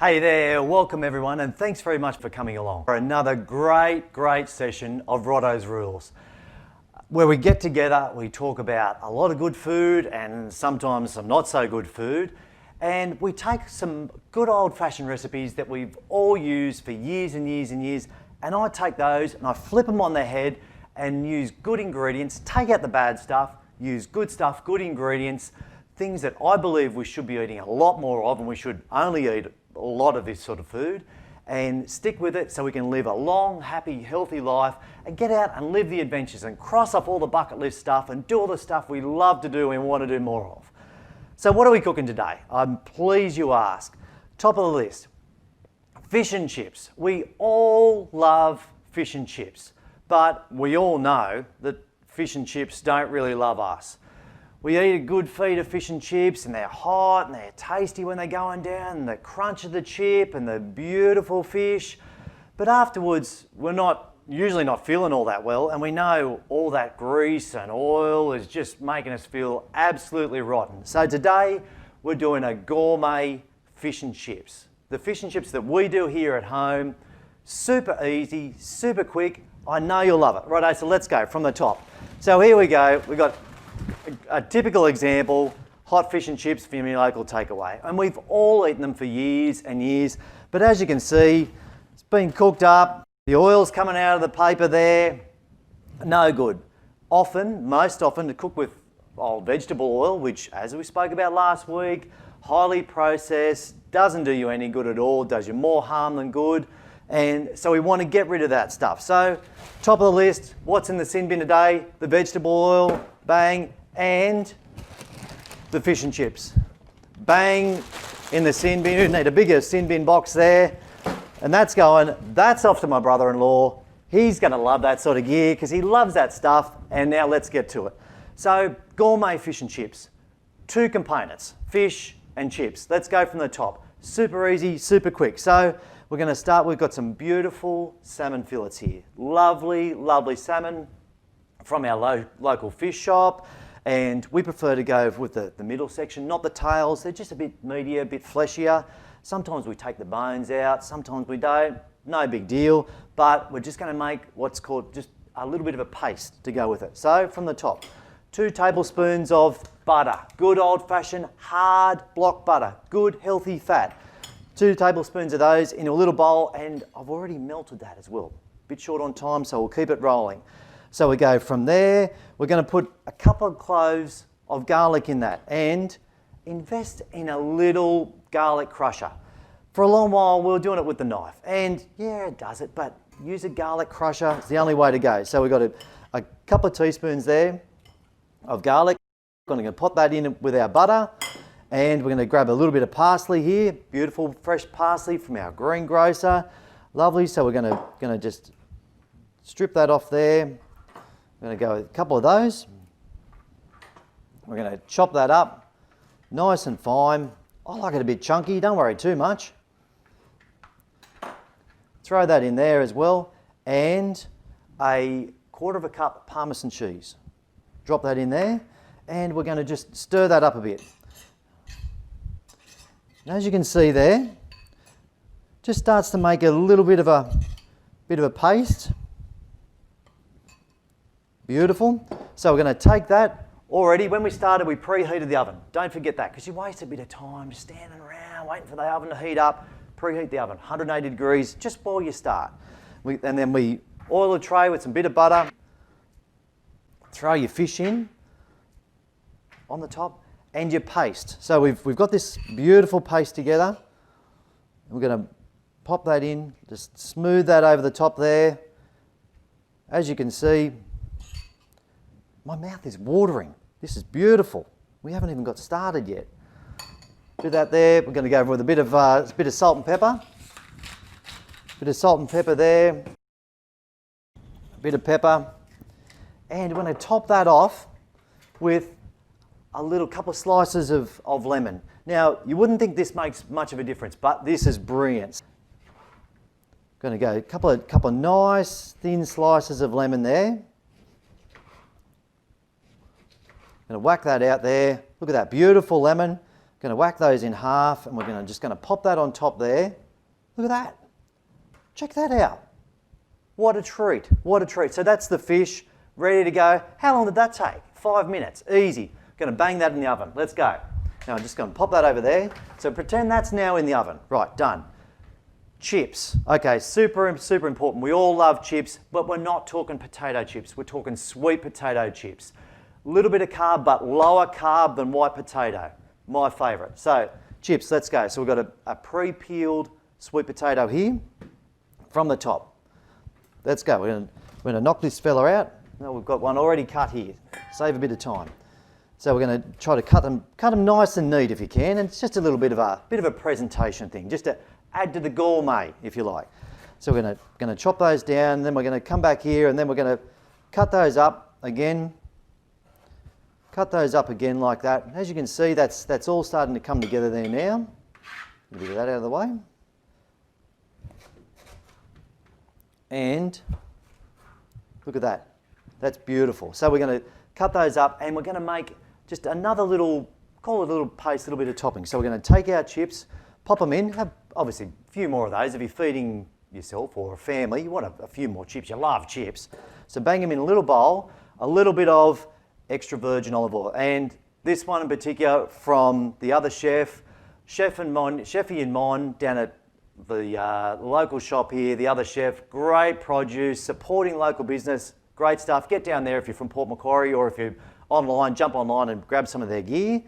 Hey there, welcome everyone, and thanks very much for coming along for another great session of Roddos Rules, where we get together, we talk about a lot of good food and sometimes some not so good food, and we take some good old-fashioned recipes that we've all used for years and years and years, and I take those and I flip them on their head and use good ingredients, take out the bad stuff, use good stuff, good ingredients, things that I believe we should be eating a lot more of, and we should only eat a lot of this sort of food, and stick with it so we can live a long, happy, healthy life and get out and live the adventures and cross off all the bucket list stuff and do all the stuff we love to do and want to do more of. So what are we cooking today? I'm pleased you ask. Top of the list, fish and chips. We all love fish and chips, but we all know that fish and chips don't really love us. We eat a good feed of fish and chips and they're hot and they're tasty when they're going down, and the crunch of the chip and the beautiful fish. But afterwards, we're usually not feeling all that well, and we know all that grease and oil is just making us feel absolutely rotten. So today, we're doing a gourmet fish and chips. The fish and chips that we do here at home, super easy, super quick. I know you'll love it. Righto, so let's go from the top. So here we go. We've got a typical example, hot fish and chips from your local takeaway. And we've all eaten them for years and years, but as you can see, it's been cooked up, the oil's coming out of the paper there, no good. Most often, to cook with vegetable oil, which, as we spoke about last week, highly processed, doesn't do you any good at all, does you more harm than good, and so we want to get rid of that stuff. So, top of the list, what's in the sin bin today? The vegetable oil, bang, and the fish and chips. Bang in the sin bin. You need a bigger sin bin box there. And that's off to my brother-in-law. He's going to love that sort of gear because he loves that stuff. And now let's get to it. So, gourmet fish and chips. Two components, fish and chips. Let's go from the top. Super easy, super quick. So, we're going to start, we've got some beautiful salmon fillets here. Lovely, lovely salmon from our local fish shop. And we prefer to go with the middle section, not the tails. They're just a bit meatier, a bit fleshier. Sometimes we take the bones out, sometimes we don't. No big deal, but we're just going to make what's called just a little bit of a paste to go with it. So from the top, 2 tablespoons of butter, good old-fashioned hard block butter, good healthy fat. 2 tablespoons of those in a little bowl, and I've already melted that as well. A bit short on time, so we'll keep it rolling. So we go from there, we're going to put a couple of cloves of garlic in that and invest in a little garlic crusher. For a long while we were doing it with the knife, and yeah, it does it, but use a garlic crusher, it's the only way to go. So we've got a couple of teaspoons there of garlic. We're going to put that in with our butter, and we're going to grab a little bit of parsley here, beautiful fresh parsley from our greengrocer. Lovely, so we're going to just strip that off there. I'm going to go with a couple of those. We're going to chop that up nice and fine. I like it a bit chunky, don't worry too much. Throw that in there as well, and a 1/4 cup Parmesan cheese. Drop that in there, and we're going to just stir that up a bit. And as you can see there, just starts to make a little bit of a paste. Beautiful. So we're going to take that already. When we started, we preheated the oven. Don't forget that, because you waste a bit of time just standing around waiting for the oven to heat up. Preheat the oven, 180 degrees, just before you start. And then we oil a tray with some bit of butter. Throw your fish in on the top and your paste. So we've got this beautiful paste together. We're going to pop that in, just smooth that over the top there. As you can see, my mouth is watering. This is beautiful. We haven't even got started yet. Do that there. We're going to go with a bit of salt and pepper. Bit of salt and pepper there. A bit of pepper. And we're going to top that off with a couple of slices of lemon. Now, you wouldn't think this makes much of a difference, but this is brilliant. Going to go a couple of nice thin slices of lemon there. Going to whack that out there. Look at that beautiful lemon. Going to whack those in half, and we're just going to pop that on top there. Look at that. Check that out. What a treat. What a treat. So that's the fish ready to go. How long did that take? 5 minutes. Easy. Going to bang that in the oven. Let's go. Now I'm just going to pop that over there. So pretend that's now in the oven. Right, done. Chips. Okay, super important. We all love chips, but we're not talking potato chips. We're talking sweet potato chips. A little bit of carb, but lower carb than white potato. My favourite. So chips, let's go. So we've got a pre-peeled sweet potato here from the top. Let's go. We're going to knock this fella out. Now we've got one already cut here. Save a bit of time. So we're going to try to cut them nice and neat if you can. And it's just a little bit of a presentation thing, just to add to the gourmet, if you like. So we're going to chop those down, then we're going to come back here, and then we're going to cut those up again. Cut those up again like that. As you can see, that's all starting to come together there now. A bit of that out of the way. And look at that. That's beautiful. So we're going to cut those up, and we're going to make just another little, call it a little paste, a little bit of topping. So we're going to take our chips, pop them in, have obviously a few more of those. If you're feeding yourself or a family, you want a few more chips. You love chips. So bang them in a little bowl, a little bit of extra virgin olive oil. And this one in particular from the other chef, Chefy in Mon, down at the local shop here, the other chef, great produce, supporting local business, great stuff. Get down there if you're from Port Macquarie, or if you're online, jump online and grab some of their gear.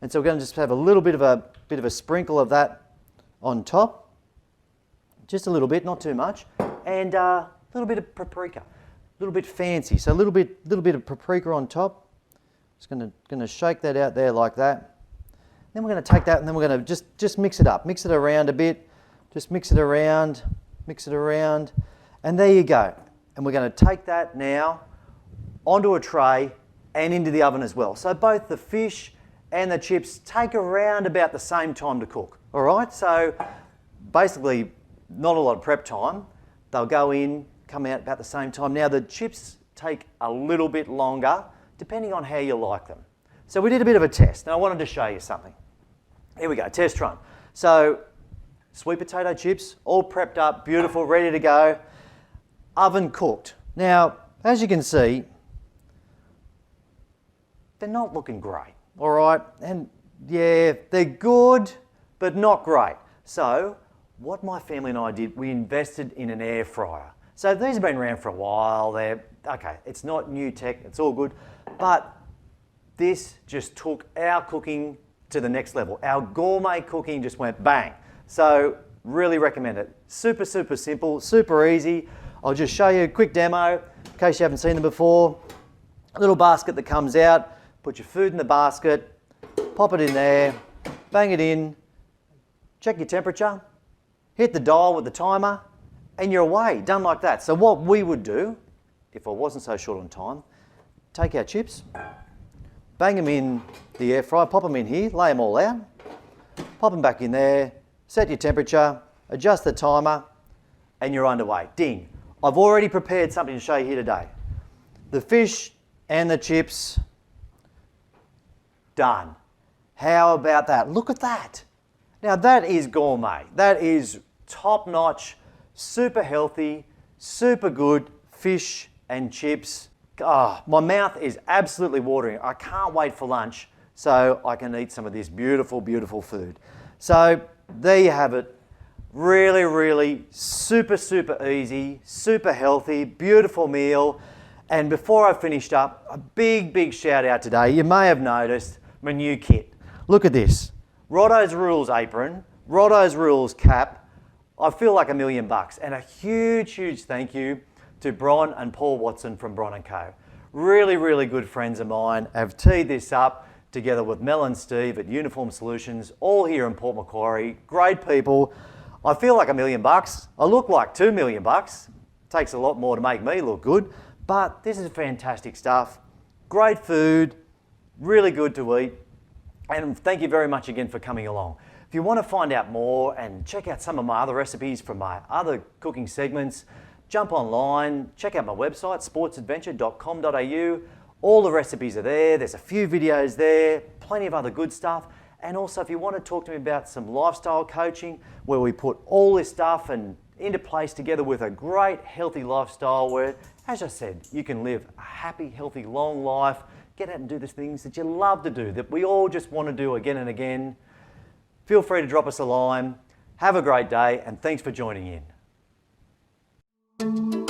And so we're going to just have a little bit of a sprinkle of that on top, just a little bit, not too much, and a little bit of paprika, a little bit fancy. So a little bit of paprika on top. Just going to shake that out there like that. Then we're going to take that, and then we're going to just mix it up, mix it around a bit, just mix it around, and there you go. And we're going to take that now onto a tray and into the oven as well. So both the fish and the chips take around about the same time to cook. All right, so basically not a lot of prep time. They'll go in, come out about the same time. Now the chips take a little bit longer, depending on how you like them. So we did a bit of a test, and I wanted to show you something. Here we go, test run. So sweet potato chips, all prepped up, beautiful, ready to go, oven cooked. Now, as you can see, they're not looking great, all right? And yeah, they're good, but not great. So what my family and I did, we invested in an air fryer. So these have been around for a while. They're, okay, it's not new tech, it's all good, but this just took our cooking to the next level. Our gourmet cooking just went bang. So really recommend it. Super simple, super easy. I'll just show you a quick demo in case you haven't seen them before. A little basket that comes out, put your food in the basket, pop it in there, bang it in, check your temperature, hit the dial with the timer, and you're away, done like that. So what we would do, if I wasn't so short on time, take our chips, bang them in the air fryer, pop them in here, lay them all out, pop them back in there, set your temperature, adjust the timer, and you're underway. Ding. I've already prepared something to show you here today. The fish and the chips, done. How about that? Look at that. Now that is gourmet. That is top-notch, super healthy, super good fish and chips. Oh, my mouth is absolutely watering. I can't wait for lunch so I can eat some of this beautiful, beautiful food. So there you have it. Really super easy, super healthy, beautiful meal. And before I finished up, a big shout out today. You may have noticed my new kit. Look at this. Roddos Rules apron, Roddos Rules cap. I feel like $1 million. And a huge thank you to Bron and Paul Watson from Bron & Co. Really good friends of mine have teed this up together with Mel and Steve at Uniform Solutions, all here in Port Macquarie. Great people. I feel like $1 million. I look like $2 million. Takes a lot more to make me look good, but this is fantastic stuff. Great food, really good to eat. And thank you very much again for coming along. If you want to find out more and check out some of my other recipes from my other cooking segments, jump online, check out my website, sportsadventure.com.au. All the recipes are there. There's a few videos there, plenty of other good stuff. And also, if you want to talk to me about some lifestyle coaching, where we put all this stuff into place together with a great healthy lifestyle where, as I said, you can live a happy, healthy, long life, get out and do the things that you love to do, that we all just want to do again and again, feel free to drop us a line. Have a great day, and thanks for joining in.